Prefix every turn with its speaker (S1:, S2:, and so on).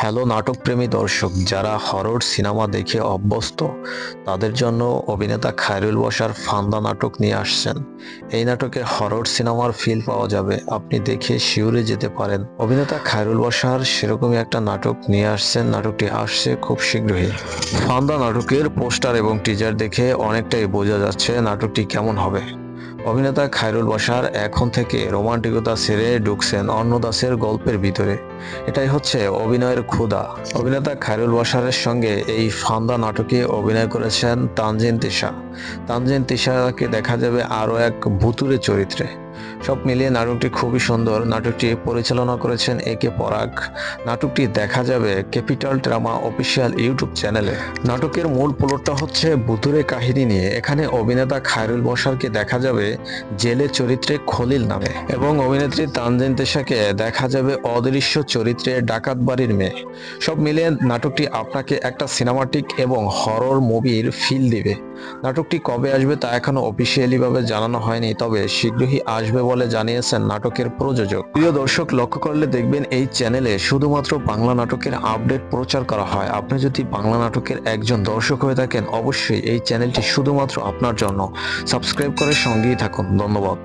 S1: Hello নাটকপ্রেমী দর্শক, যারা horror cinema দেখে অভ্যস্ত তাদের জন্য অভিনেতা খায়রুল বশার ফান্দা নাটক নিয়ে আসছেন। এই নাটকে হরর সিনেমার ফিল পাওয়া যাবে, আপনি দেখে শিউরে যেতে পারেন। অভিনেতা খায়রুল বশার সেরকমই একটা নাটক নিয়ে আসছেন, নাটকটি আসছে খুব শীঘ্রই। ফান্দা নাটকের পোস্টার এবং টিজার দেখে অনেকটাই বোঝা যাচ্ছে নাটকটি কেমন হবে। অভিনেতা খায়রুল বশার এখন থেকে রোমান্টিকতা ছেড়ে ঢুকছেন অন্য দাসের গল্পের ভিতরে। এটাই হচ্ছে অভিনয়ের ক্ষুধা। অভিনেতা খায়রুল বশারের সঙ্গে এই ফান্দা নাটকে অভিনয় করেছেন তানজিন তিশা। তানজিন তিশাকে দেখা যাবে আরও এক ভুতুড়ে চরিত্রে। সব মিলিয়ে নাটকটি খুবই সুন্দর। নাটকটি পরিচালনা করেছেন একে পরাগ। নাটকটি দেখা যাবে ক্যাপিটাল ড্রামা অফিসিয়াল ইউটিউব চ্যানেলে। নাটকের মূল প্লটটা হচ্ছে ভুতুড়ে কাহিনী নিয়ে। এখানে অভিনেতা খায়রুল বশারকে দেখা যাবে জেলে চরিত্রে খলিল নামে এবং অভিনেত্রী তানজিন তিশাকে দেখা যাবে অদৃশ্য চরিত্রে ডাকাত বাড়ির মেয়ে। সব মিলিয়ে নাটকটি আপনাকে একটা সিনেমাটিক এবং হরর মুভির ফিল দিবে। নাটকটি কবে আসবে তা এখনো অফিসিয়ালি ভাবে জানানো হয়নি, তবে শীঘ্রই আসবে বলে জানিয়েছেন নাটকের প্রযোজক। প্রিয় দর্শক, লক্ষ্য করলে দেখবেন এই চ্যানেলে শুধুমাত্র বাংলা নাটকের আপডেট প্রচার করা হয়। আপনি যদি বাংলা নাটকের একজন দর্শক হয়ে থাকেন, অবশ্যই এই চ্যানেলটি শুধুমাত্র আপনার জন্য। সাবস্ক্রাইব করে সঙ্গেই থাকুন। ধন্যবাদ।